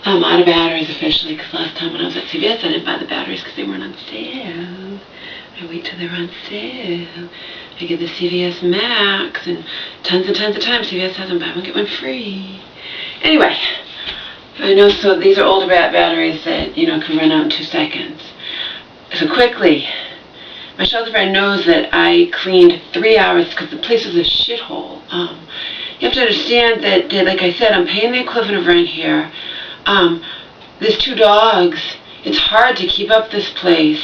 Out of batteries officially, because last time when I was at CVS, I didn't buy the batteries because they weren't on sale. I wait till they're on sale. I get the CVS Max, and tons of times CVS has them buy one, get one free. Anyway, I know, so these are older batteries that, can run out in 2 seconds. So quickly, my shelter friend knows that I cleaned 3 hours because the place was a shithole. You have to understand that, like I said, I'm paying the equivalent of rent here. There's 2 dogs. It's hard to keep up this place.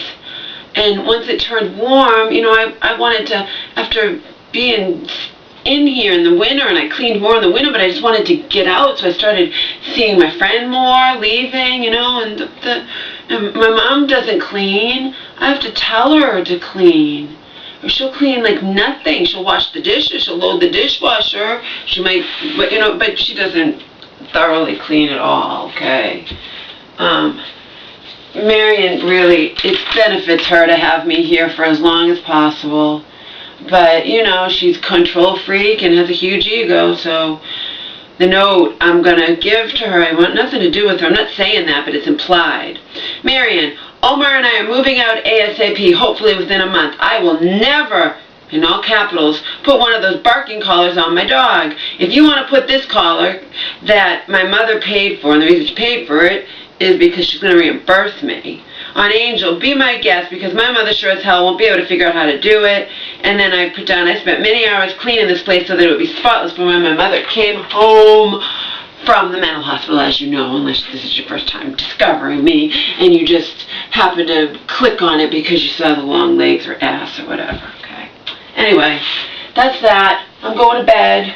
And once it turned warm, I wanted to, after being in here in the winter, and I cleaned more in the winter, but I just wanted to get out, so I started seeing my friend more, leaving, and my mom doesn't clean. I have to tell her to clean. Or she'll clean like nothing. She'll wash the dishes, she'll load the dishwasher, she might, but she doesn't thoroughly clean at all, okay? Marion, really, it benefits her to have me here for as long as possible. But, she's a control freak and has a huge ego, so the note I'm going to give to her, I want nothing to do with her. I'm not saying that, but it's implied. Marion, Omar and I are moving out ASAP, hopefully within a month. I will never, in all capitals, put one of those barking collars on my dog. If you want to put this collar that my mother paid for, and the reason she paid for it is because she's going to reimburse me, on Angel, be my guest, because my mother sure as hell won't be able to figure out how to do it. And then I put down, I spent many hours cleaning this place so that it would be spotless for when my mother came home from the mental hospital, as you know, unless this is your first time discovering me, and you just happen to click on it because you saw the long legs or ass or whatever, okay? Anyway, that's that. I'm going to bed.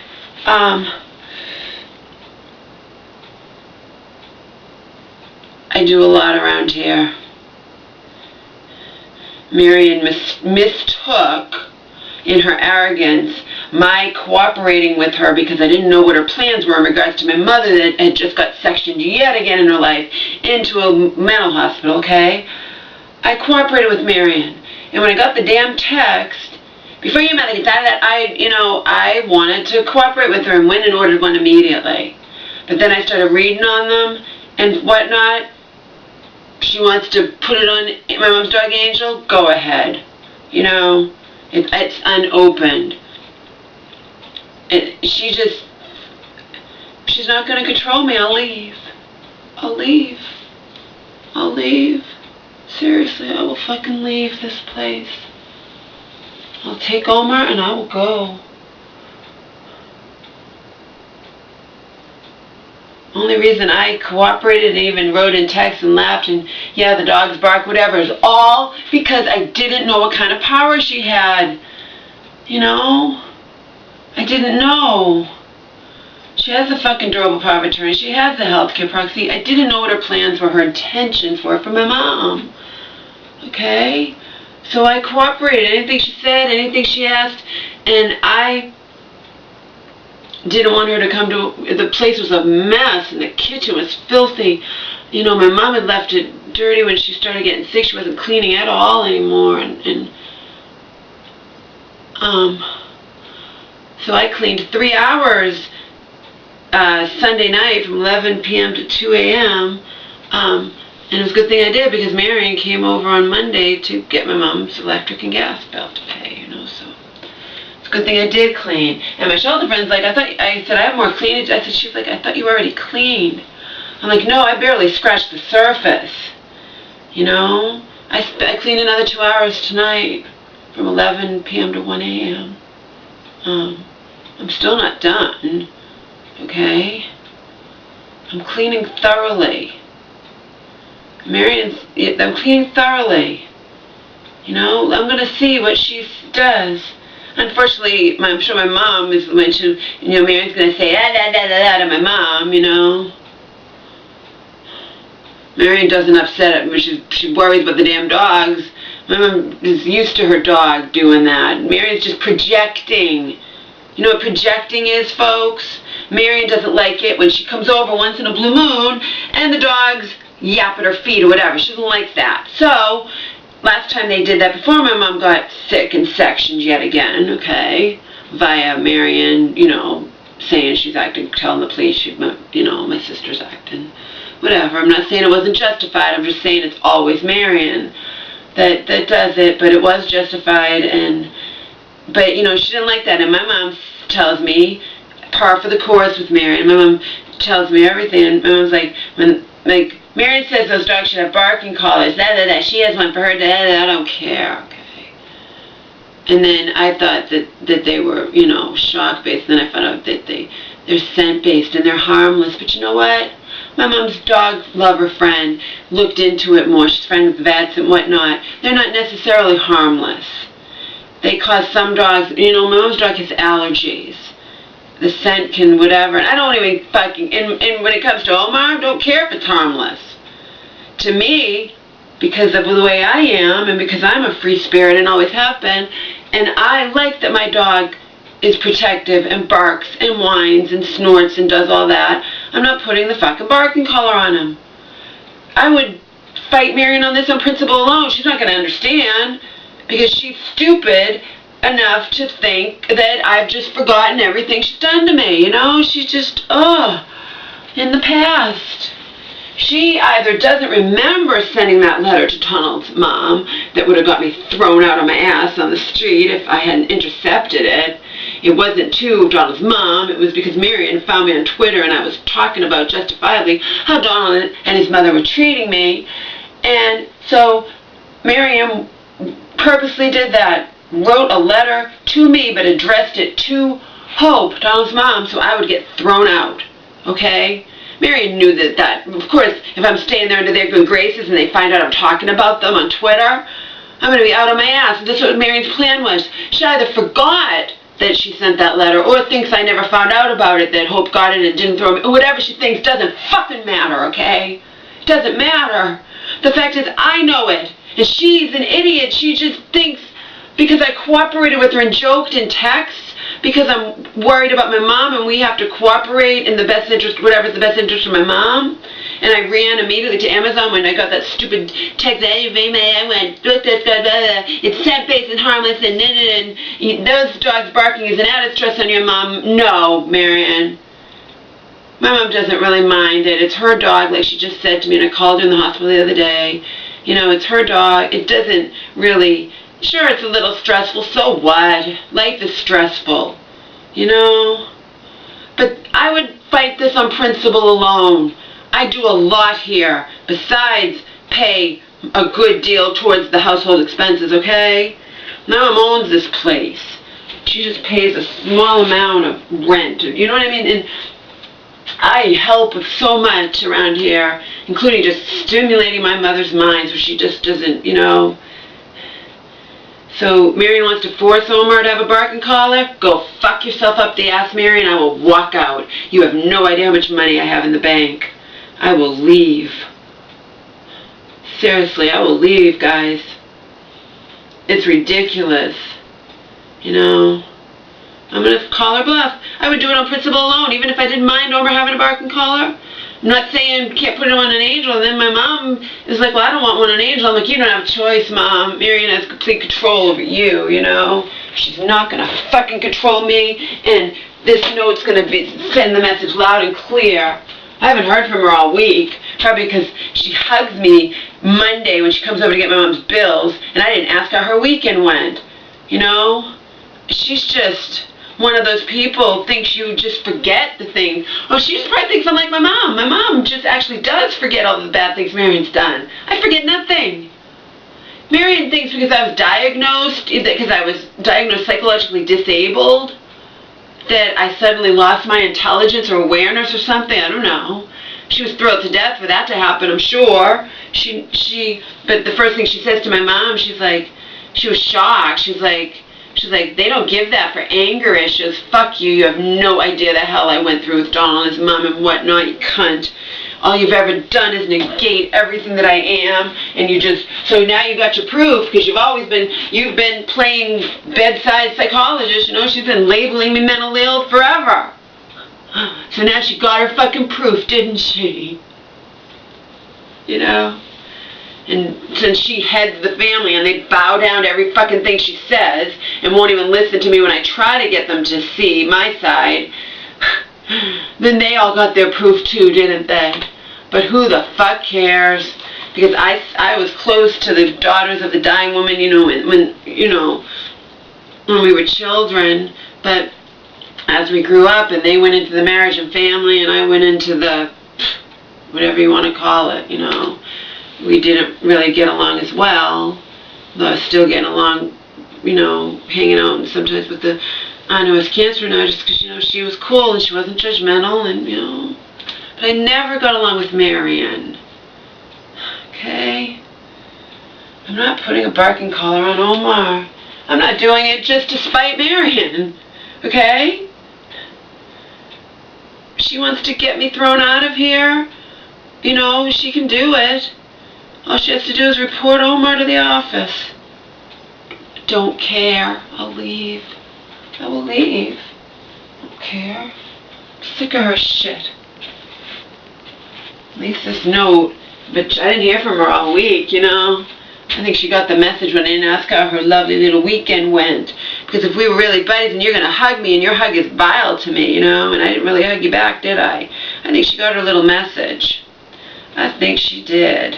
I do a lot around here. Marion mistook, in her arrogance, my cooperating with her because I didn't know what her plans were in regards to my mother that had just got sectioned yet again in her life into a mental hospital, okay? I cooperated with Marion. And when I got the damn text, before you met that, I wanted to cooperate with her and went and ordered one immediately. But then I started reading on them and whatnot. She wants to put it on my mom's dog Angel, go ahead. It's unopened. She's not going to control me. I'll leave. Seriously, I will fucking leave this place. I'll take Omar and I will go. Only reason I cooperated and even wrote in text and laughed and, yeah, the dogs bark, whatever, is all because I didn't know what kind of power she had. I didn't know. She has the fucking durable power of attorney. She has the healthcare proxy. I didn't know what her plans were, her intentions were for my mom. Okay? So I cooperated. Anything she said, anything she asked, and I didn't want her to come to, the place was a mess and the kitchen was filthy. My mom had left it dirty when she started getting sick. She wasn't cleaning at all anymore. So I cleaned 3 hours Sunday night from 11 p.m. to 2 a.m. And it was a good thing I did because Marion came over on Monday to get my mom's electric and gas bill to pay, so. Good thing I did clean. And my shelter friend's like, I said, I have more cleanage. She's like, I thought you already cleaned. I'm like, no, I barely scratched the surface. I cleaned another 2 hours tonight from 11 p.m. to 1 a.m. I'm still not done, okay? I'm cleaning thoroughly. I'm cleaning thoroughly. I'm going to see what she does. Unfortunately, I'm sure my mom is when she, Marion's going to say, to my mom, Marion doesn't upset it, but she worries about the damn dogs. My mom is used to her dog doing that. Marion's just projecting. You know what projecting is, folks? Marion doesn't like it when she comes over once in a blue moon and the dogs yap at her feet or whatever. She doesn't like that. So, last time they did that, before my mom got sick and sectioned yet again, okay, via Marion, saying she's acting, telling the police, my sister's acting whatever. I'm not saying it wasn't justified. I'm just saying it's always Marion that does it, but it was justified. But you know, she didn't like that. And my mom tells me, par for the course with Marion. My mom tells me everything. And my mom's like, Marion says those dogs should have barking collars. She has one for her. I don't care. Okay. And then I thought that they were, you know, shock-based. And then I found out that they're scent-based and they're harmless. But you know what? My mom's dog lover friend looked into it more. She's friends with vets and whatnot. They're not necessarily harmless. They cause some dogs, you know, my mom's dog has allergies. The scent can whatever. And I don't even fucking, and when it comes to Omar, I don't care if it's harmless. To me, because of the way I am and because I'm a free spirit and always have been, and I like that my dog is protective and barks and whines and snorts and does all that, I'm not putting the fucking barking collar on him. I would fight Marion on this on principle alone. She's not going to understand because she's stupid enough to think that I've just forgotten everything she's done to me, you know? She's just, in the past. She either doesn't remember sending that letter to Donald's mom that would have got me thrown out of my ass on the street if I hadn't intercepted it. It wasn't to Donald's mom. It was because Marion found me on Twitter and I was talking about justifiably how Donald and his mother were treating me. And so Marion purposely did that. Wrote a letter to me but addressed it to Hope, Donald's mom, so I would get thrown out. Okay? Marion knew that. Of course, if I'm staying there under their good graces and they find out I'm talking about them on Twitter, I'm going to be out on my ass. That's what Marion's plan was. She either forgot that she sent that letter or thinks I never found out about it, that Hope got it and didn't throw me. Whatever she thinks doesn't fucking matter, okay? It doesn't matter. The fact is, I know it. And she's an idiot. She just thinks because I cooperated with her and joked in text, because I'm worried about my mom and we have to cooperate in the best interest, whatever's the best interest of my mom. And I ran immediately to Amazon when I got that stupid text that I went, it's scent-based and harmless and those dogs barking is an added stress on your mom. No, Marion. My mom doesn't really mind it. It's her dog, like she just said to me, and I called her in the hospital the other day. You know, it's her dog. It doesn't really... Sure, it's a little stressful. So what? Life is stressful, you know? But I would fight this on principle alone. I do a lot here besides pay a good deal towards the household expenses, okay? Mom owns this place. She just pays a small amount of rent. You know what I mean? And I help with so much around here, including just stimulating my mother's mind so she just doesn't, you know... So Marion wants to force Omar to have a barking collar? Go fuck yourself up the ass, Marion. I will walk out. You have no idea how much money I have in the bank. I will leave. Seriously, I will leave, guys. It's ridiculous. You know? I'm going to call her bluff. I would do it on principle alone, even if I didn't mind Omar having a barking collar. I'm not saying can't put it on an angel. And then my mom is like, well, I don't want one on an angel. I'm like, you don't have a choice, Mom. Marion has complete control over you, you know. She's not going to fucking control me. And this note's going to send the message loud and clear. I haven't heard from her all week. Probably because she hugs me Monday when she comes over to get my mom's bills. And I didn't ask how her weekend went. You know? She's just... one of those people thinks you just forget the things. Oh, she just probably thinks I'm like my mom. My mom just actually does forget all the bad things Marion's done. I forget nothing. Marion thinks because I was diagnosed psychologically disabled, that I suddenly lost my intelligence or awareness or something. I don't know. She was thrilled to death for that to happen, I'm sure. But the first thing she says to my mom, she's like, she was shocked. She's like, they don't give that for anger issues. Fuck you. You have no idea the hell I went through with Donald and his mom and whatnot, you cunt. All you've ever done is negate everything that I am, and so now you got your proof, because you've been playing bedside psychologist, you know, she's been labeling me mentally ill forever. So now she got her fucking proof, didn't she? You know? And since she heads the family and they bow down to every fucking thing she says and won't even listen to me when I try to get them to see my side, then they all got their proof too, didn't they? But who the fuck cares? Because I was close to the daughters of the dying woman, you know, when we were children. But as we grew up and they went into the marriage and family and I went into the, whatever you want to call it, you know, we didn't really get along as well. Though I was still getting along, you know, hanging out and sometimes with the aunt who has cancer now, just because, you know, she was cool and she wasn't judgmental and, you know. But I never got along with Marion. Okay? I'm not putting a barking collar on Omar. I'm not doing it just to spite Marion. Okay? She wants to get me thrown out of here. You know, she can do it. All she has to do is report Omar to the office. Don't care. I'll leave. I will leave. I don't care. I'm sick of her shit. At least this note, but I didn't hear from her all week, you know. I think she got the message when I didn't ask how her lovely little weekend went. Because if we were really buddies and you're going to hug me and your hug is vile to me, you know, and I didn't really hug you back, did I? I think she got her little message. I think she did.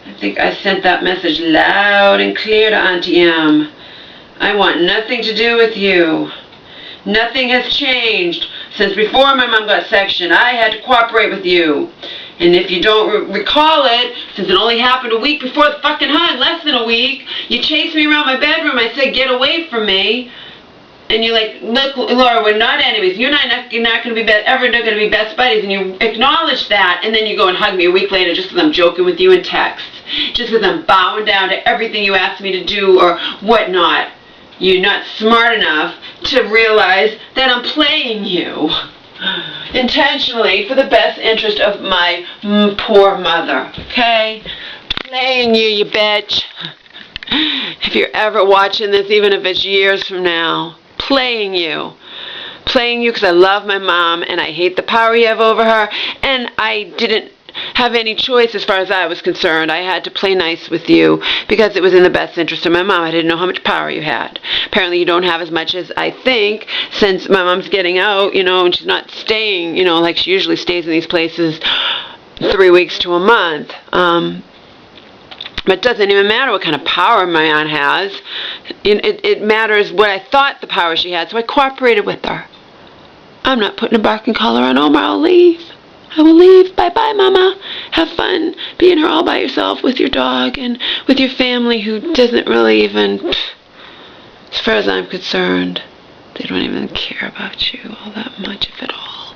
I think I sent that message loud and clear to Auntie M. I want nothing to do with you. Nothing has changed. Since before my mom got sectioned, I had to cooperate with you. And if you don't recall it, since it only happened a week before the fucking hug, less than a week, you chased me around my bedroom. I said, get away from me. And you're like, look, Laura, we're not enemies. You're not going to be ever going to be best buddies. And you acknowledge that, and then you go and hug me a week later just because I'm joking with you in text. Just because I'm bowing down to everything you asked me to do or whatnot. You're not smart enough to realize that I'm playing you intentionally for the best interest of my poor mother. Okay? Playing you, you bitch. If you're ever watching this, even if it's years from now, playing you. Playing you because I love my mom and I hate the power you have over her, and I didn't have any choice as far as I was concerned. I had to play nice with you because it was in the best interest of my mom. I didn't know how much power you had. Apparently you don't have as much as I think, since my mom's getting out, you know, and she's not staying, you know, like she usually stays in these places 3 weeks to a month. But it doesn't even matter what kind of power my aunt has. It matters what I thought the power she had, so I cooperated with her. I'm not putting a barking collar on Omar. I'll leave. I will leave. Bye-bye, Mama. Have fun being here all by yourself with your dog and with your family who doesn't really even, as far as I'm concerned, they don't even care about you all that much, if at all.